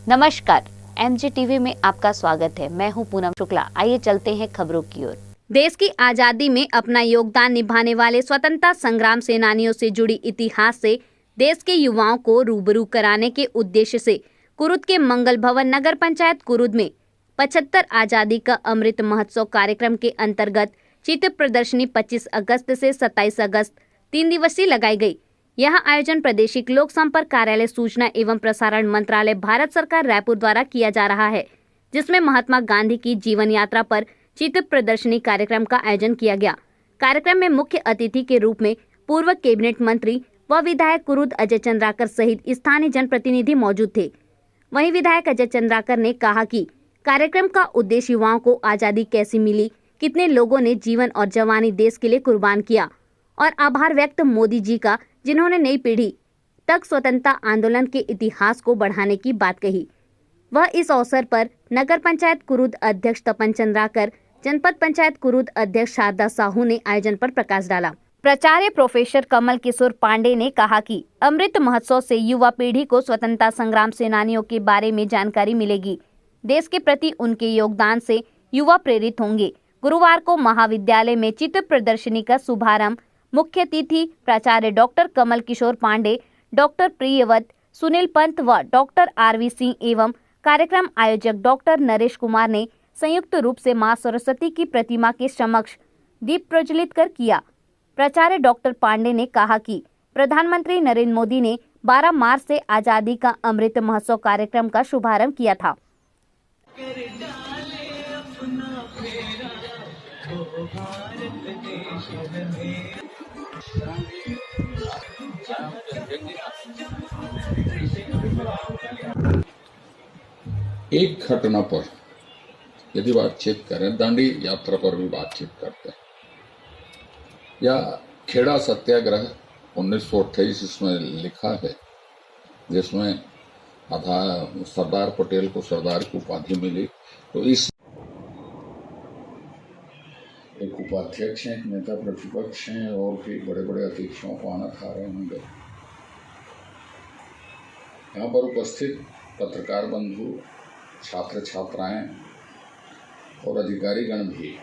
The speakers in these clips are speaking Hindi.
नमस्कार, एमजी टीवी में आपका स्वागत है। मैं हूं पूनम शुक्ला। आइए चलते हैं खबरों की ओर। देश की आजादी में अपना योगदान निभाने वाले स्वतंत्रता संग्राम सेनानियों से जुड़ी इतिहास से देश के युवाओं को रूबरू कराने के उद्देश्य से कुरुद के मंगल भवन नगर पंचायत कुरुद में 75 आजादी का अमृत महोत्सव कार्यक्रम के अंतर्गत चित्र प्रदर्शनी 25 अगस्त से 27 अगस्त 3 दिवसीय लगाई गई। यह आयोजन प्रादेशिक लोक संपर्क कार्यालय, सूचना एवं प्रसारण मंत्रालय, भारत सरकार रायपुर द्वारा किया जा रहा है, जिसमें महात्मा गांधी की जीवन यात्रा पर चित्र प्रदर्शनी कार्यक्रम का आयोजन किया गया। कार्यक्रम में मुख्य अतिथि के रूप में पूर्व कैबिनेट मंत्री व विधायक कुरुद अजय चंद्राकर सहित स्थानीय जनप्रतिनिधि मौजूद थे। वहीं विधायक अजय चंद्राकर ने कहा कि कार्यक्रम का उद्देश्य युवाओं को आजादी कैसी मिली, कितने लोगों ने जीवन और जवानी देश के लिए कुर्बान किया और आभार व्यक्त मोदी जी का, जिन्होंने नई पीढ़ी तक स्वतंत्रता आंदोलन के इतिहास को बढ़ाने की बात कही। वह इस अवसर पर नगर पंचायत कुरुद अध्यक्ष तपन चंद्राकर, जनपद पंचायत कुरुद अध्यक्ष शारदा साहू ने आयोजन पर प्रकाश डाला। प्राचार्य प्रोफेसर कमल किशोर पांडे ने कहा कि अमृत महोत्सव से युवा पीढ़ी को स्वतंत्रता संग्राम सेनानियों के बारे में जानकारी मिलेगी। देश के प्रति उनके योगदान से युवा प्रेरित होंगे। गुरुवार को महाविद्यालय में चित्र प्रदर्शनी का शुभारंभ मुख्य अतिथि प्राचार्य डॉक्टर कमल किशोर पांडे, डॉक्टर प्रियव्रत, सुनील पंत व डॉक्टर आरवी सिंह एवं कार्यक्रम आयोजक डॉक्टर नरेश कुमार ने संयुक्त रूप से मां सरस्वती की प्रतिमा के समक्ष दीप प्रज्वलित कर किया। प्राचार्य डॉक्टर पांडे ने कहा कि प्रधानमंत्री नरेंद्र मोदी ने 12 मार्च से आजादी का अमृत महोत्सव कार्यक्रम का शुभारंभ किया था। एक घटना पर यदि बातचीत करें, दांडी यात्रा पर भी बातचीत करते हैं, या खेड़ा सत्याग्रह 1928 इसमें लिखा है, जिसमें आधा सरदार पटेल को सरदार की उपाधि मिली। तो इस एक उपाध्यक्ष हैं, एक नेता प्रतिपक्ष हैं, और भी बड़े बड़े अतिथियों को आना खा रहे होंगे। यहाँ पर उपस्थित पत्रकार बंधु, छात्र छात्राएं और अधिकारीगण भी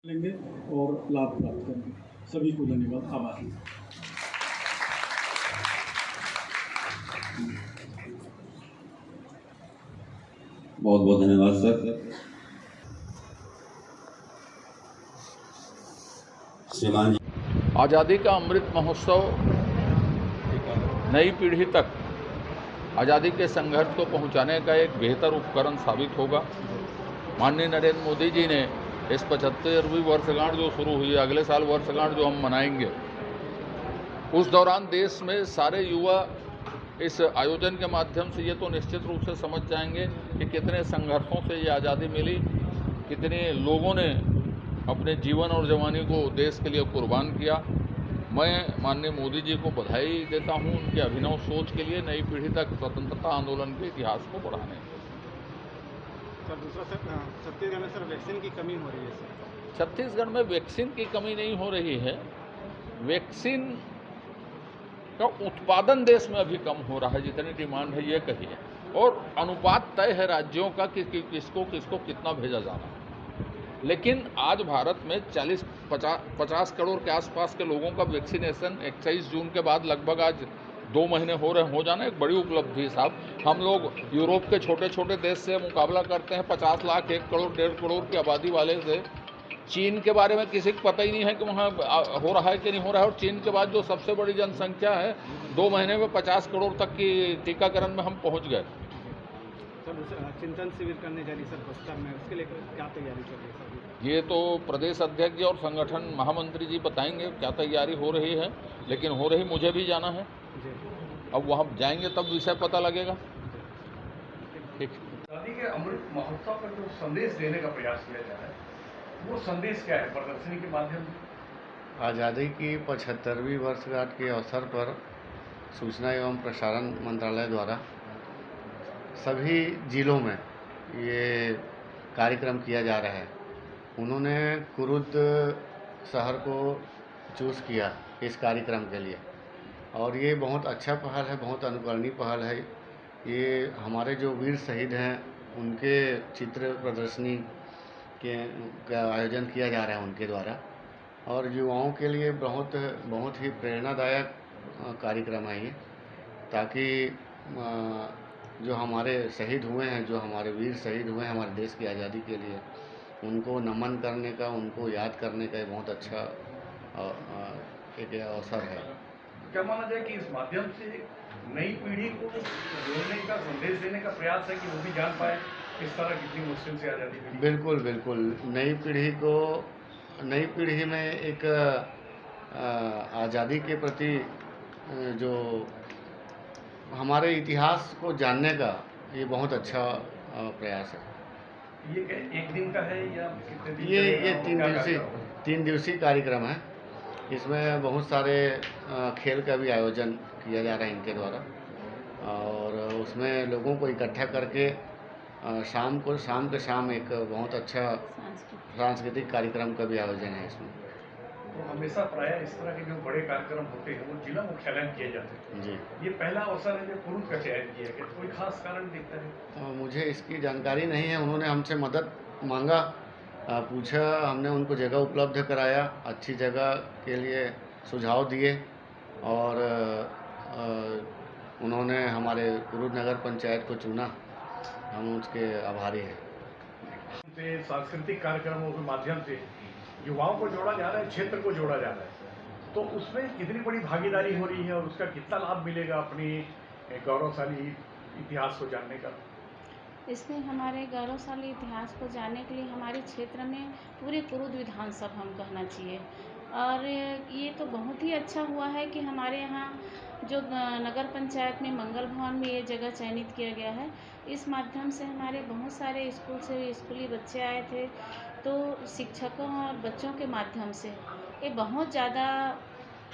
लेंगे और लाभ प्राप्त करेंगे। सभी को धन्यवाद, आभार। बहुत बहुत धन्यवाद सर। श्रीमान जी, आज़ादी का अमृत महोत्सव नई पीढ़ी तक आज़ादी के संघर्ष को पहुंचाने का एक बेहतर उपकरण साबित होगा। माननीय नरेंद्र मोदी जी ने इस 75वीं वर्षगांठ जो शुरू हुई है, अगले साल वर्षगांठ जो हम मनाएंगे, उस दौरान देश में सारे युवा इस आयोजन के माध्यम से ये तो निश्चित रूप से समझ जाएंगे कि कितने संघर्षों से ये आज़ादी मिली, कितने लोगों ने अपने जीवन और जवानी को देश के लिए कुर्बान किया। मैं माननीय मोदी जी को बधाई देता हूं उनके अभिनव सोच के लिए, नई पीढ़ी तक स्वतंत्रता आंदोलन के इतिहास को बढ़ाने। सर दूसरा सर, छत्तीसगढ़ में सर वैक्सीन की कमी हो रही है सर। छत्तीसगढ़ में वैक्सीन की कमी नहीं हो रही है, वैक्सीन का उत्पादन देश में अभी कम हो रहा है, जितनी डिमांड है ये कहिए, और अनुपात तय है राज्यों का कि किसको किसको कितना भेजा जाना है। लेकिन आज भारत में 40-50 करोड़ के आसपास के लोगों का वैक्सीनेशन 21 जून के बाद लगभग आज 2 महीने हो जाना एक बड़ी उपलब्धि साहब। हम लोग यूरोप के छोटे छोटे देश से मुकाबला करते हैं 50 लाख, 1 करोड़, 1.5 करोड़ की आबादी वाले से। चीन के बारे में किसी को पता ही नहीं है कि वहाँ हो रहा है कि नहीं हो रहा है, और चीन के बाद जो सबसे बड़ी जनसंख्या है, 2 महीने में 50 करोड़ तक की टीकाकरण में हम पहुँच गए। चिंतन शिविर करने जा रही सर बस्तर में, उसके लिए क्या तैयारी चल रही है सर? ये तो प्रदेश अध्यक्ष जी और संगठन महामंत्री जी बताएंगे क्या तैयारी हो रही है, लेकिन हो रही, मुझे भी जाना है। अब वहाँ जाएंगे तब विषय पता लगेगा। ठीक। आज़ादी के अमृत महोत्सव पर जो संदेश देने का प्रयास किया जा रहा है, वो संदेश क्या है प्रदर्शनी के माध्यम से? आज़ादी की 75वीं वर्षगांठ के अवसर पर सूचना एवं प्रसारण मंत्रालय द्वारा सभी जिलों में ये कार्यक्रम किया जा रहा है। उन्होंने कुरुद शहर को चूज़ किया इस कार्यक्रम के लिए, और ये बहुत अच्छा पहल है, बहुत अनुकरणीय पहल है। ये हमारे जो वीर शहीद हैं उनके चित्र प्रदर्शनी का आयोजन किया जा रहा है उनके द्वारा, और युवाओं के लिए बहुत ही प्रेरणादायक कार्यक्रम है ये, ताकि जो हमारे शहीद हुए हैं, जो हमारे वीर शहीद हुए हैं हमारे देश की आज़ादी के लिए, उनको नमन करने का, उनको याद करने का बहुत अच्छा एक अवसर है। क्या माना जाए कि इस माध्यम से नई पीढ़ी को जोड़ने का, संदेश देने का प्रयास है कि वो भी जान पाए इस तरह कितनी मुश्किल से आज़ादी मिली? बिल्कुल बिल्कुल, नई पीढ़ी में एक आज़ादी के प्रति जो हमारे इतिहास को जानने का ये बहुत अच्छा प्रयास है। ये एक दिन का है या कितने दिन? ये 3 दिवसीय कार्यक्रम है। इसमें बहुत सारे खेल का भी आयोजन किया जा रहा है इनके द्वारा, और उसमें लोगों को इकट्ठा करके शाम के शाम एक बहुत अच्छा सांस्कृतिक कार्यक्रम का भी आयोजन है इसमें। तो हमेशा प्रायः इस तरह के जो बड़े कार्यक्रम होते हैं वो जिला मुख्यालय में किए जाते हैं जी। ये पहला अवसर है जब कुरुद का चयन किया गया, कोई खास कारण दिखता है? मुझे इसकी जानकारी नहीं है। उन्होंने हमसे मदद मांगा, पूछा, हमने उनको जगह उपलब्ध कराया, अच्छी जगह के लिए सुझाव दिए, और उन्होंने हमारे कुरुद नगर पंचायत को चुना। हम उसके आभारी हैं। सांस्कृतिक कार्यक्रमों के माध्यम से युवाओं को जोड़ा जा रहा है, क्षेत्र को जोड़ा जा रहा है, तो उसमें कितनी बड़ी भागीदारी हो रही है और उसका कितना लाभ मिलेगा अपनी गौरवशाली इतिहास को जानने का? इसमें हमारे गौरवशाली इतिहास को जानने के लिए हमारे क्षेत्र में पूरे कुरुद विधानसभा हम कहना चाहिए, और ये तो बहुत ही अच्छा हुआ है कि हमारे यहाँ जो नगर पंचायत में मंगल भवन में ये जगह चयनित किया गया है। इस माध्यम से हमारे बहुत सारे स्कूली बच्चे आए थे, तो शिक्षकों और बच्चों के माध्यम से ये बहुत ज़्यादा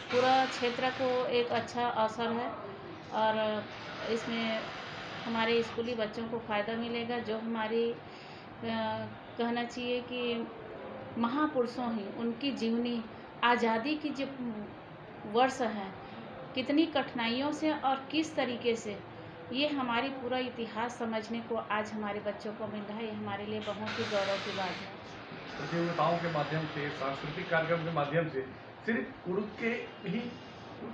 पूरा क्षेत्र को एक अच्छा अवसर है, और इसमें हमारे स्कूली बच्चों को फ़ायदा मिलेगा। जो हमारी कहना चाहिए कि महापुरुषों ही उनकी जीवनी, आज़ादी की जो वर्ष है, कितनी कठिनाइयों से और किस तरीके से ये हमारी पूरा इतिहास समझने को आज हमारे बच्चों को मिल रहा है, ये हमारे लिए बहुत ही गौरव की बात है। प्रतियोगिताओं के माध्यम से, सांस्कृतिक कार्यक्रम के माध्यम से सिर्फ कुरुद के ही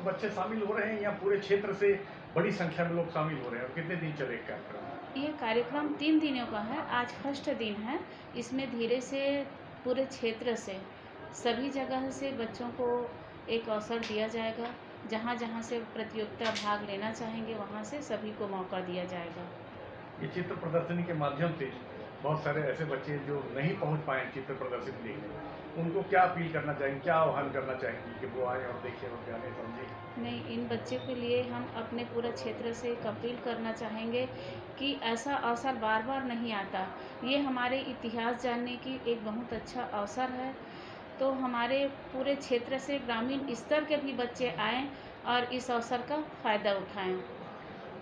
बच्चे शामिल हो रहे हैं या पूरे क्षेत्र से बड़ी संख्या में लोग शामिल हो रहे हैं, और कितने दिन चलेगा कार्यक्रम? ये कार्यक्रम 3 दिनों का है। आज फर्स्ट दिन है। इसमें धीरे से पूरे क्षेत्र से सभी जगह से बच्चों को एक अवसर दिया जाएगा। जहाँ जहाँ से प्रतियोगिता भाग लेना चाहेंगे वहाँ से सभी को मौका दिया जाएगा। ये चित्र प्रदर्शनी के माध्यम से बहुत सारे ऐसे बच्चे जो नहीं पहुँच पाए चित्र प्रदर्शनी देखने, उनको क्या अपील करना चाहेंगे, क्या आह्वान करना चाहेंगे कि वो आए और देखें और जाने समझें? नहीं, इन बच्चे के लिए हम अपने पूरे क्षेत्र से एक अपील करना चाहेंगे कि ऐसा अवसर बार बार नहीं आता। ये हमारे इतिहास जानने की एक बहुत अच्छा अवसर है, तो हमारे पूरे क्षेत्र से ग्रामीण स्तर के भी बच्चे आएँ और इस अवसर का फ़ायदा उठाएँ।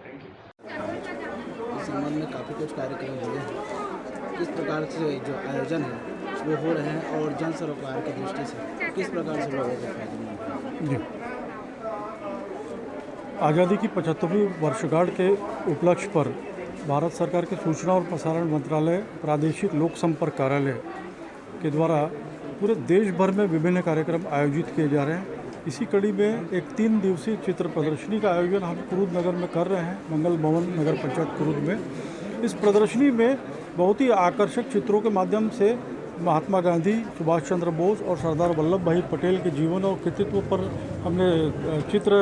Thank you. इस संबंध में काफ़ी कुछ कार्यक्रम हुए हैं। किस प्रकार से जो आयोजन है वो हो रहे हैं, और जन सरोकार की दृष्टि से किस प्रकार से लोगों को फायदा मिल रहा है? आज़ादी की 75वीं वर्षगांठ के उपलक्ष्य पर भारत सरकार के सूचना और प्रसारण मंत्रालय, प्रादेशिक लोक संपर्क कार्यालय के द्वारा पूरे देश भर में विभिन्न कार्यक्रम आयोजित किए जा रहे हैं। इसी कड़ी में एक 3 दिवसीय चित्र प्रदर्शनी का आयोजन हम कुरुद नगर में कर रहे हैं, मंगल भवन नगर पंचायत कुरुद में। इस प्रदर्शनी में बहुत ही आकर्षक चित्रों के माध्यम से महात्मा गांधी, सुभाष चंद्र बोस और सरदार वल्लभ भाई पटेल के जीवन और कृतित्व पर हमने चित्र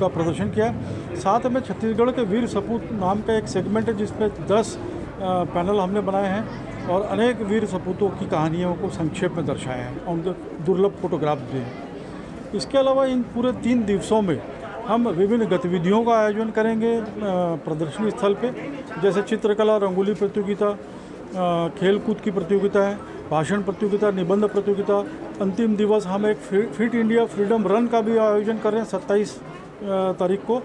का प्रदर्शन किया। साथ में छत्तीसगढ़ के वीर सपूत नाम का एक सेगमेंट है जिसमें 10 पैनल हमने बनाए हैं और अनेक वीर सपूतों की कहानियों को संक्षेप में दर्शाया है और उनके दुर्लभ फोटोग्राफ भी हैं। इसके अलावा इन पूरे 3 दिवसों में हम विभिन्न गतिविधियों का आयोजन करेंगे प्रदर्शनी स्थल पे, जैसे चित्रकला, रंगोली प्रतियोगिता, खेलकूद की प्रतियोगिता है, भाषण प्रतियोगिता, निबंध प्रतियोगिता। अंतिम दिवस हम एक फिट इंडिया फ्रीडम रन का भी आयोजन कर रहे हैं 27 तारीख को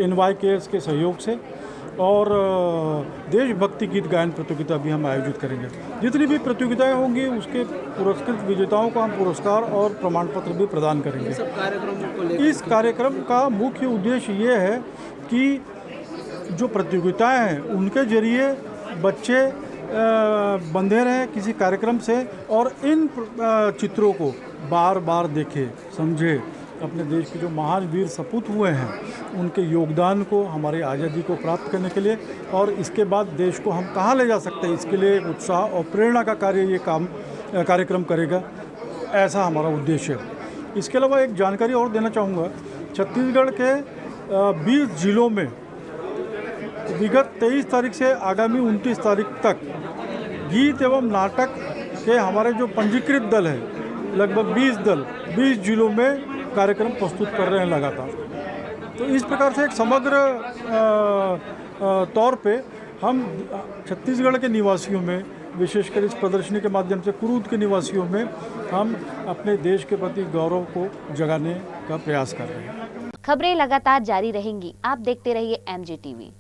NY केयर्स के सहयोग से, और देशभक्ति गीत गायन प्रतियोगिता भी हम आयोजित करेंगे। जितनी भी प्रतियोगिताएं होंगी उसके पुरस्कृत विजेताओं को हम पुरस्कार और प्रमाण पत्र भी प्रदान करेंगे। सब कार्यक्रमों को लेकर इस कार्यक्रम का मुख्य उद्देश्य ये है कि जो प्रतियोगिताएं हैं उनके जरिए बच्चे बंधे रहे किसी कार्यक्रम से और इन चित्रों को बार बार देखे, समझे, अपने देश के जो महान वीर सपूत हुए हैं उनके योगदान को, हमारी आज़ादी को प्राप्त करने के लिए और इसके बाद देश को हम कहाँ ले जा सकते हैं, इसके लिए उत्साह और प्रेरणा का कार्य ये कार्यक्रम करेगा, ऐसा हमारा उद्देश्य है। इसके अलावा एक जानकारी और देना चाहूँगा, छत्तीसगढ़ के 20 जिलों में विगत 23 तारीख से आगामी 29 तारीख तक गीत एवं नाटक के हमारे जो पंजीकृत दल है, लगभग 20 दल 20 जिलों में कार्यक्रम प्रस्तुत कर रहे हैं लगातार। तो इस प्रकार से एक समग्र तौर पे हम छत्तीसगढ़ के निवासियों में, विशेषकर इस प्रदर्शनी के माध्यम से कुरूद के निवासियों में हम अपने देश के प्रति गौरव को जगाने का प्रयास कर रहे हैं। खबरें लगातार जारी रहेंगी, आप देखते रहिए MG TV।